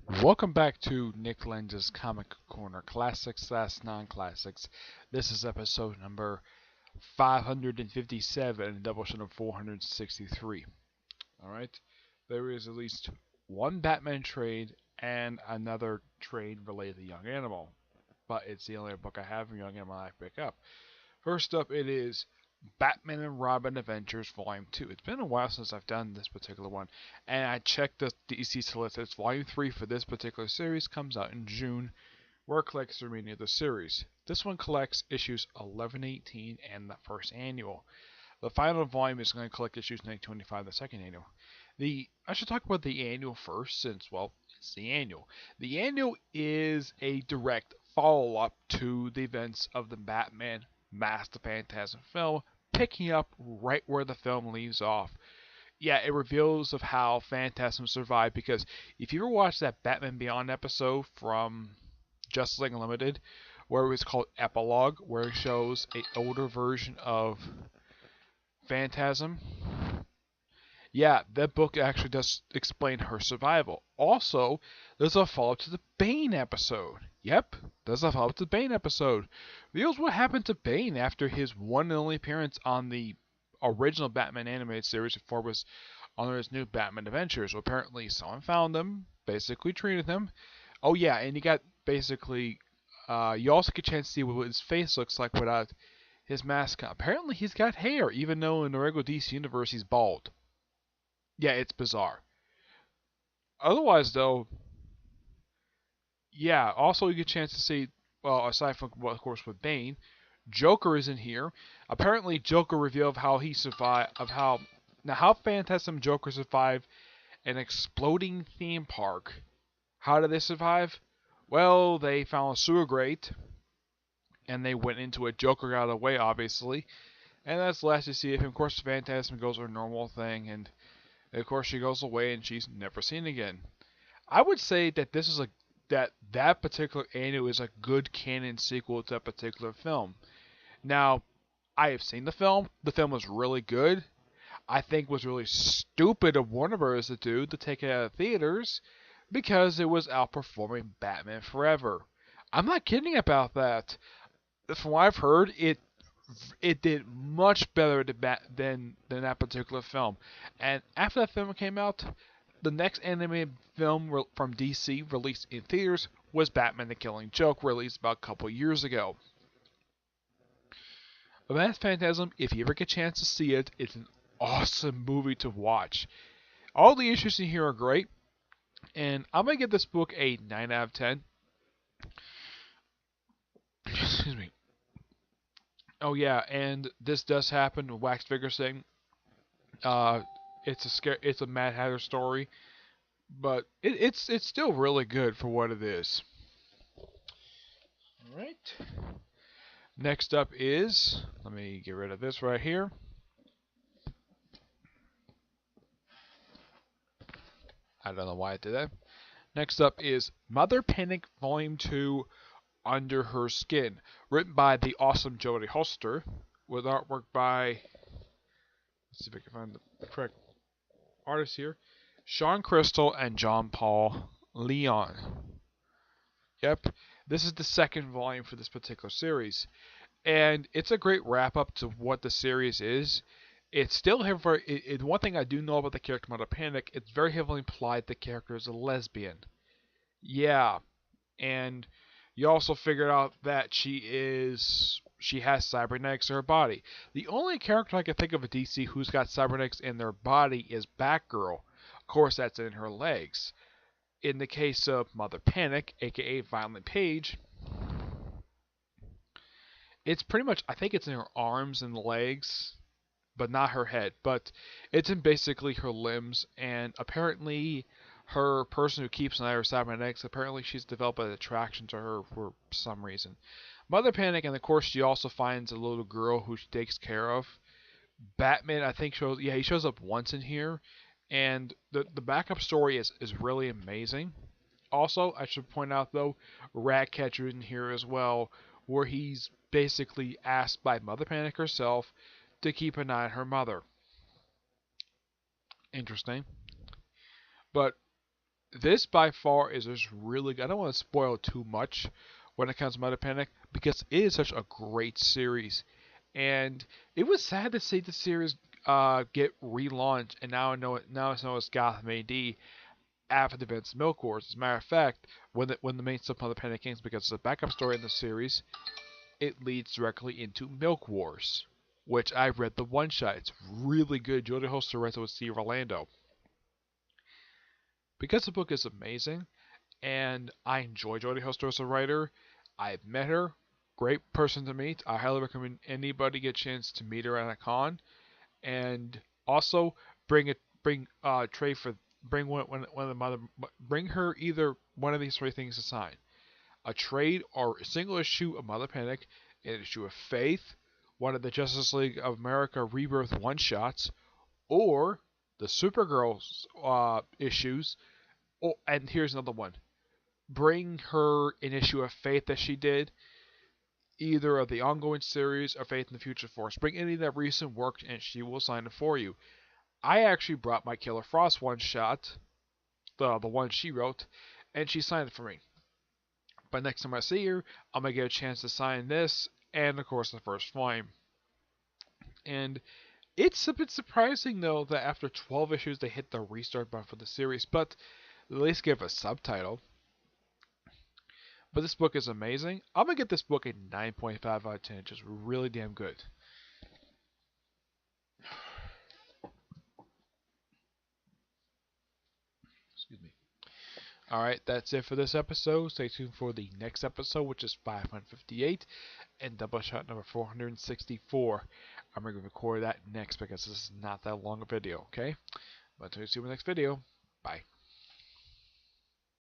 Welcome back to Nick Lenz's Comic Corner Classics / Non-Classics. This is episode number 557, Doubleshot of 463. Alright, there is at least one Batman trade and another trade related to Young Animal, but it's the only book I have from Young Animal I pick up. First up, it is Batman and Robin Avengers Volume 2. It's been a while since I've done this particular one, and I checked the DC solicits. Volume 3 for this particular series comes out in June, where it collects the remaining of the series. This one collects issues 11, 18, and the first annual. The final volume is going to collect issues 1925, the second annual. I should talk about the annual first, since, well, it's the annual. The annual is a direct follow-up to the events of the Batman Mask the Phantasm film, picking up right where the film leaves off. Yeah, it reveals of how Phantasm survived, because if you ever watched that Batman Beyond episode from Justice League Unlimited, where it was called Epilogue, where it shows a older version of Phantasm, yeah, that book actually does explain her survival. Also, there's a follow-up to the Bane episode. Yep, there's a follow-up to the Bane episode. Reveals what happened to Bane after his one and only appearance on the original Batman animated series before it was under his new Batman Adventures. So apparently someone found him, basically treated him. Oh yeah, and you got basically, you also get a chance to see what his face looks like without his mask on. Apparently he's got hair, even though in the regular DC universe he's bald. Yeah, it's bizarre. Otherwise, though, yeah. Also, you get a chance to see, well, aside from, well, of course, with Bane, Joker is in here. Apparently, Joker revealed how he survived, how Phantasm Joker survived an exploding theme park. How did they survive? Well, they found a sewer grate, and they went into it. Joker got away, obviously, and that's the last you see of him. Of course, Phantasm goes her normal thing, and of course, she goes away, and she's never seen again. I would say that this is that particular annual is a good canon sequel to that particular film. Now, I have seen the film. The film was really good. I think it was really stupid of Warner Bros. To do to take it out of theaters because it was outperforming Batman Forever. I'm not kidding about that. From what I've heard, it did much better than that particular film. And after that film came out, the next animated film from DC released in theaters was Batman the Killing Joke, released about a couple years ago. The Masked Phantasm, if you ever get a chance to see it, it's an awesome movie to watch. All the issues in here are great, and I'm going to give this book a 9 out of 10. Excuse me. Oh yeah, and this does happen. Wax figures thing. Uh, it's a Mad Hatter story, but it's still really good for what it is. All right. Next up is, let me get rid of this right here. I don't know why I did that. Next up is Mother Panic Volume 2 Under Her Skin, written by the awesome Jodie Holster, with artwork by, let's see if I can find the correct artist here, Sean Crystal and John Paul Leon. Yep, this is the second volume for this particular series, and it's a great wrap up to what the series is. It's still heavily. One thing I do know about the character Mother Panic, it's very heavily implied the character is a lesbian. Yeah, and you also figured out that she has cybernetics in her body. The only character I can think of at DC who's got cybernetics in their body is Batgirl. Of course, that's in her legs. In the case of Mother Panic, aka Violent Page, it's pretty much, I think it's in her arms and legs, but not her head. But it's in basically her limbs, and apparently her person who keeps an eye on her cybernetics, apparently she's developed an attraction to her for some reason. Mother Panic, and of course she also finds a little girl who she takes care of. Batman, I think, he shows up once in here, and the backup story is really amazing. Also, I should point out though, Ratcatcher in here as well, where he's basically asked by Mother Panic herself to keep an eye on her mother. Interesting. But This by far is just really good. I don't want to spoil too much when it comes to Mother Panic because it is such a great series, and it was sad to see the series get relaunched, and now it's known as Gotham AD after the events of Milk Wars. As a matter of fact, when the main stuff Mother Panic ends, because it's a backup story in the series, it leads directly into Milk Wars, which I read the one shot. It's really good. Jodie Foster writes it with Steve Orlando. Because the book is amazing, and I enjoy Jodie Foster as a writer. I've met her, great person to meet. I highly recommend anybody get a chance to meet her at a con, and also bring trade for bring one of the mother bring her either one of these three things to sign: a trade or a single issue of Mother Panic, an issue of Faith, one of the Justice League of America Rebirth one shots, or the Supergirl issues. Oh, and here's another one: bring her an issue of Faith that she did, either of the ongoing series or Faith in the Future Force. Bring any of that recent work, and she will sign it for you. I actually brought my Killer Frost one shot, the one she wrote, and she signed it for me. But next time I see her, I'm gonna get a chance to sign this, and of course the First Flame. And it's a bit surprising though that after 12 issues they hit the restart button for the series, but at least give a subtitle. But this book is amazing. I'm gonna get this book a 9.5 out of 10. It's just really damn good. Excuse me. Alright, that's it for this episode. Stay tuned for the next episode, which is 558 and Doubleshot number 464. I'm going to record that next because this is not that long a video, okay? But until you see you in the next video, bye.